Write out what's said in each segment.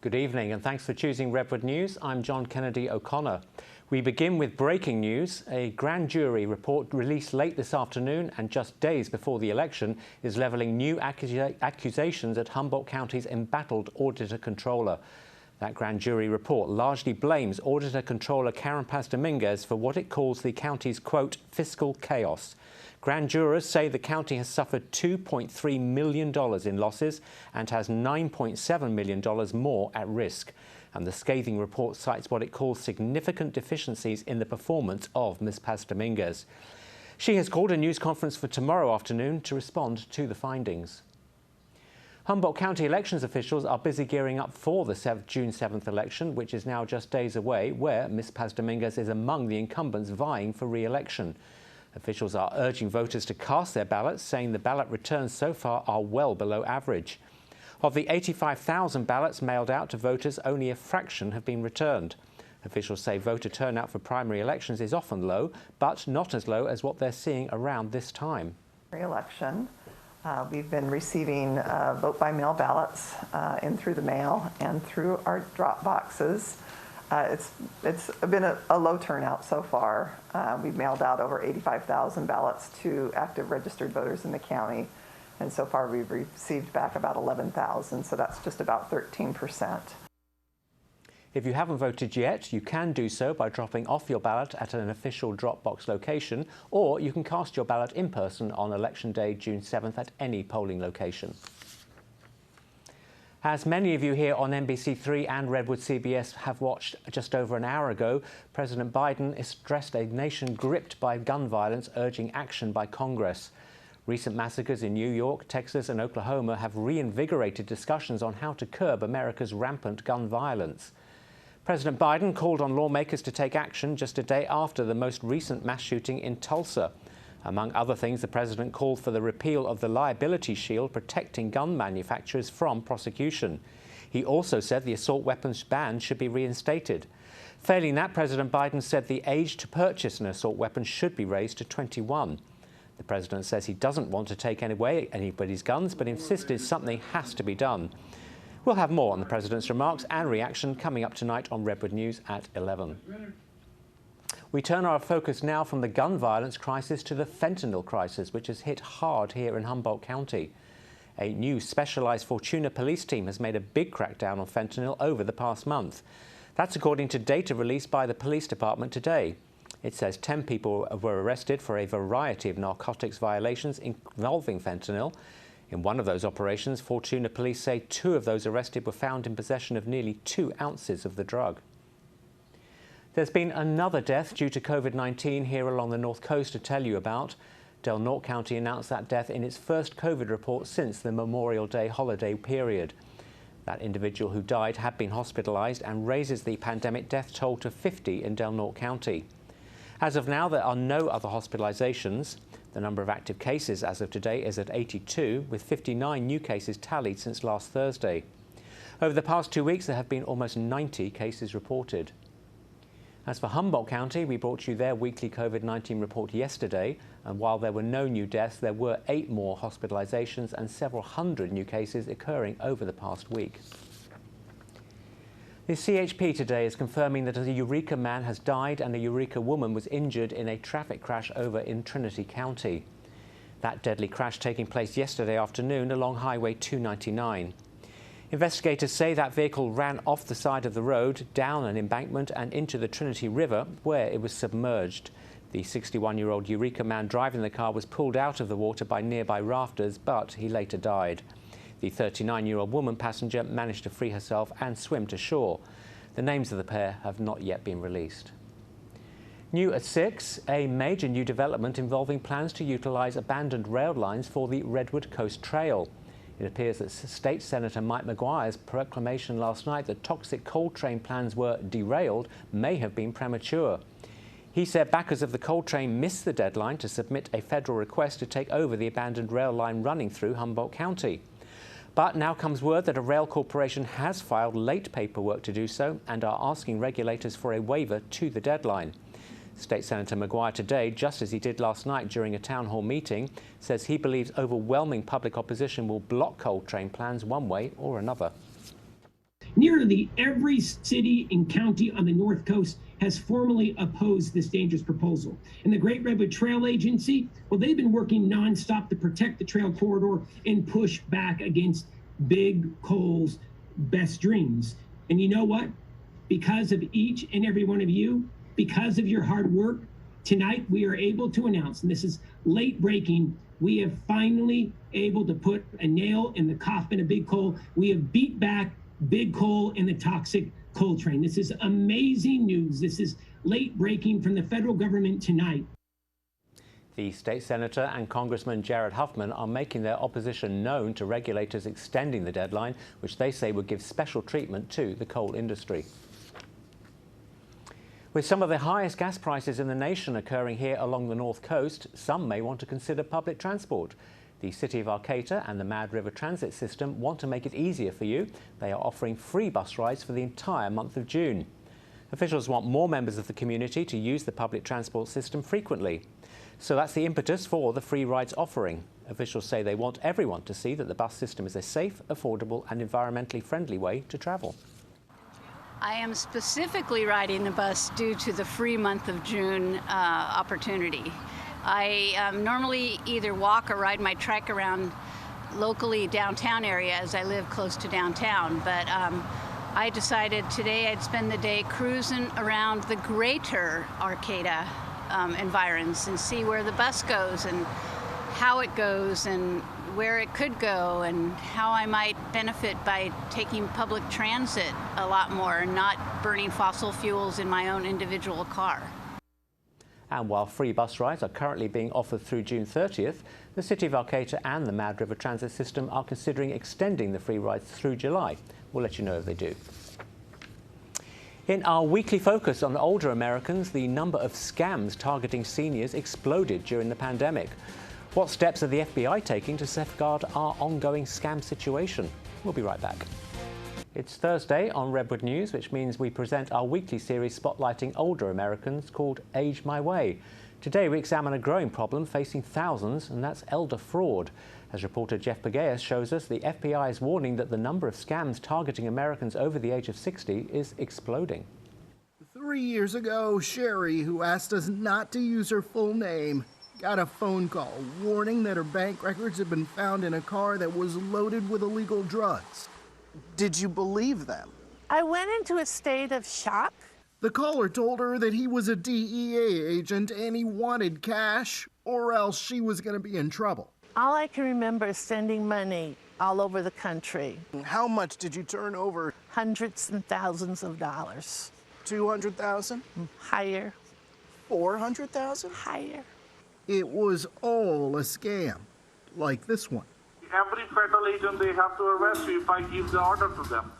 Good evening and thanks for choosing Redwood News. I'm John Kennedy O'Connor. We begin with breaking news. A grand jury report released late this afternoon and just days before the election is levelling new accusations at Humboldt County's embattled auditor-controller. That grand jury report largely blames auditor-controller Karen Paz-Dominguez for what it calls the county's, quote, fiscal chaos. Grand jurors say the county has suffered $2.3 million in losses and has $9.7 million more at risk. And the scathing report cites what it calls significant deficiencies in the performance of Ms. Paz-Dominguez. She has called a news conference for tomorrow afternoon to respond to the findings. Humboldt County elections officials are busy gearing up for the June 7th election, which is now just days away, where Ms. Paz-Dominguez is among the incumbents vying for re-election. Officials are urging voters to cast their ballots, saying the ballot returns so far are well below average. Of the 85,000 ballots mailed out to voters, only a fraction have been returned. Officials say voter turnout for primary elections is often low, but not as low as what they're seeing around this time. Re-election. We've been receiving vote-by-mail ballots in through the mail and through our drop boxes. It's been a low turnout so far. We've mailed out over 85,000 ballots to active registered voters in the county, and so far we've received back about 11,000, so that's just about 13%. If you haven't voted yet, you can do so by dropping off your ballot at an official Dropbox location, or you can cast your ballot in person on Election Day, June 7th at any polling location. As many of you here on NBC3 and Redwood CBS have watched just over an hour ago, President Biden addressed a nation gripped by gun violence, urging action by Congress. Recent massacres in New York, Texas and Oklahoma have reinvigorated discussions on how to curb America's rampant gun violence. President Biden called on lawmakers to take action just a day after the most recent mass shooting in Tulsa. Among other things, the president called for the repeal of the liability shield protecting gun manufacturers from prosecution. He also said the assault weapons ban should be reinstated. Failing that, President Biden said the age to purchase an assault weapon should be raised to 21. The president says he doesn't want to take away anybody's guns, but insisted something has to be done. We'll have more on the president's remarks and reaction coming up tonight on Redwood News at 11. We turn our focus now from the gun violence crisis to the fentanyl crisis, which has hit hard here in Humboldt County. A new specialised Fortuna police team has made a big crackdown on fentanyl over the past month. That's according to data released by the police department today. It says 10 people were arrested for a variety of narcotics violations involving fentanyl. In one of those operations, Fortuna police say 2 of those arrested were found in possession of nearly 2 ounces of the drug. There's been another death due to COVID-19 here along the North Coast to tell you about. Del Norte County announced that death in its first COVID report since the Memorial Day holiday period. That individual who died had been hospitalised and raises the pandemic death toll to 50 in Del Norte County. As of now, there are no other hospitalisations. The number of active cases as of today is at 82, with 59 new cases tallied since last Thursday. Over the past 2 weeks, there have been almost 90 cases reported. As for Humboldt County, we brought you their weekly COVID-19 report yesterday, and while there were no new deaths, there were 8 more hospitalisations and several hundred new cases occurring over the past week. The CHP today is confirming that a Eureka man has died and a Eureka woman was injured in a traffic crash over in Trinity County. That deadly crash taking place yesterday afternoon along Highway 299. Investigators say that vehicle ran off the side of the road, down an embankment and into the Trinity River, where it was submerged. The 61-year-old Eureka man driving the car was pulled out of the water by nearby rafters, but he later died. The 39-year-old woman passenger managed to free herself and swim to shore. The names of the pair have not yet been released. New at 6, a major new development involving plans to utilise abandoned rail lines for the Redwood Coast Trail. It appears that State Senator Mike Maguire's proclamation last night that toxic coal train plans were derailed may have been premature. He said backers of the coal train missed the deadline to submit a federal request to take over the abandoned rail line running through Humboldt County. But now comes word that a rail corporation has filed late paperwork to do so and are asking regulators for a waiver to the deadline. State Senator Maguire today, just as he did last night during a town hall meeting, says he believes overwhelming public opposition will block coal train plans one way or another. Nearly every city and county on the North Coast has formally opposed this dangerous proposal. And the Great Redwood Trail Agency, well, they've been working nonstop to protect the trail corridor and push back against Big Coal's best dreams. And you know what? Because of each and every one of you, because of your hard work, tonight we are able to announce, and this is late breaking, we have finally able to put a nail in the coffin of Big Coal. We have beat back Big Coal and the toxic coal train. This is amazing news. This is late breaking from the federal government tonight. The state senator and Congressman Jared Huffman are making their opposition known to regulators extending the deadline, which they say would give special treatment to the coal industry. With some of the highest gas prices in the nation occurring here along the North Coast, some may want to consider public transport. The City of Arcata and the Mad River Transit System want to make it easier for you. They are offering free bus rides for the entire month of June. Officials want more members of the community to use the public transport system frequently. So that's the impetus for the free rides offering. Officials say they want everyone to see that the bus system is a safe, affordable and environmentally friendly way to travel. I am specifically riding the bus due to the free month of June opportunity. I normally either walk or ride my trike around locally downtown area as I live close to downtown, but I decided today I'd spend the day cruising around the greater Arcata environs and see where the bus goes and how it goes and where it could go and how I might benefit by taking public transit a lot more and not burning fossil fuels in my own individual car. And while free bus rides are currently being offered through June 30th, the City of Arcata and the Mad River Transit System are considering extending the free rides through July. We'll let you know if they do. In our weekly focus on older Americans, the number of scams targeting seniors exploded during the pandemic. What steps are the FBI taking to safeguard our ongoing scam situation? We'll be right back. It's Thursday on Redwood News, which means we present our weekly series spotlighting older Americans called Age My Way. Today we examine a growing problem facing thousands, and that's elder fraud. As reporter Jeff Pegues shows us, the FBI is warning that the number of scams targeting Americans over the age of 60 is exploding. 3 years ago, Sherry, who asked us not to use her full name, got a phone call warning that her bank records had been found in a car that was loaded with illegal drugs. Did you believe them? I went into a state of shock. The caller told her that he was a DEA agent and he wanted cash, or else she was going to be in trouble. All I can remember is sending money all over the country. How much did you turn over? Hundreds and thousands of dollars. 200,000? Higher. 400,000? Higher. It was all a scam, like this one. Every federal agent, they have to arrest you if I give the order to them.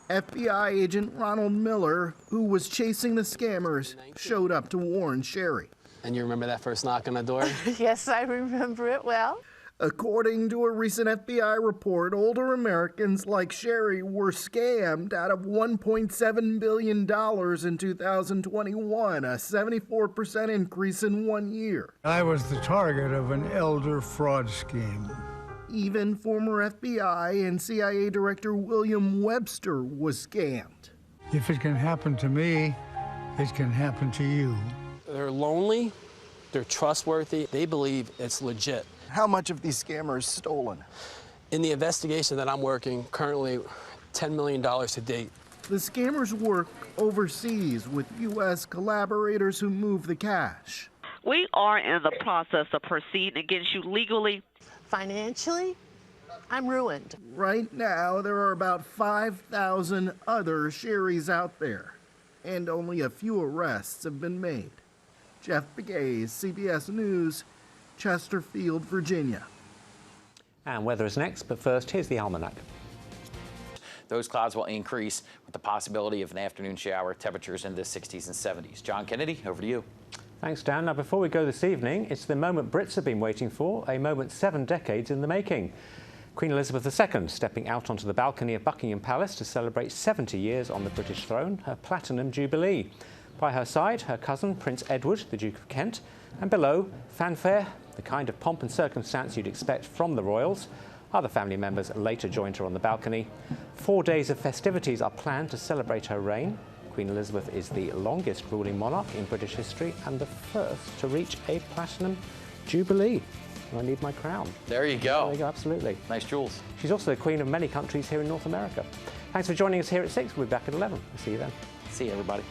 FBI agent Ronald Miller, who was chasing the scammers, showed up to warn Sherry. And you remember that first knock on the door? Yes, I remember it well. According to a recent FBI report, older Americans like Sherry were scammed out of $1.7 billion in 2021, a 74% increase in 1 year. I was the target of an elder fraud scheme. Even former FBI and CIA Director William Webster was scammed. If it can happen to me, it can happen to you. They're lonely, they're trustworthy, they believe it's legit. How much of these scammers stolen? In the investigation that I'm working, currently $10 million to date. The scammers work overseas with U.S. collaborators who move the cash. We are in the process of proceeding against you legally. Financially, I'm ruined. Right now, there are about 5,000 other Sherrys out there, and only a few arrests have been made. Jeff Pegues, CBS News, Chesterfield, Virginia. And weather is next, but first, here's the almanac. Those clouds will increase with the possibility of an afternoon shower, temperatures in the 60s and 70s. John Kennedy, over to you. Thanks, Dan. Now, before we go this evening, it's the moment Brits have been waiting for, a moment 7 decades in the making. Queen Elizabeth II stepping out onto the balcony of Buckingham Palace to celebrate 70 years on the British throne, her Platinum Jubilee. By her side, her cousin, Prince Edward, the Duke of Kent, and below, fanfare, the kind of pomp and circumstance you'd expect from the royals. Other family members later joined her on the balcony. 4 days of festivities are planned to celebrate her reign. Queen Elizabeth is the longest ruling monarch in British history and the first to reach a platinum jubilee. I need my crown. There you go. There you go, absolutely. Nice jewels. She's also the queen of many countries here in North America. Thanks for joining us here at 6. We'll be back at 11. We'll see you then. See you, everybody.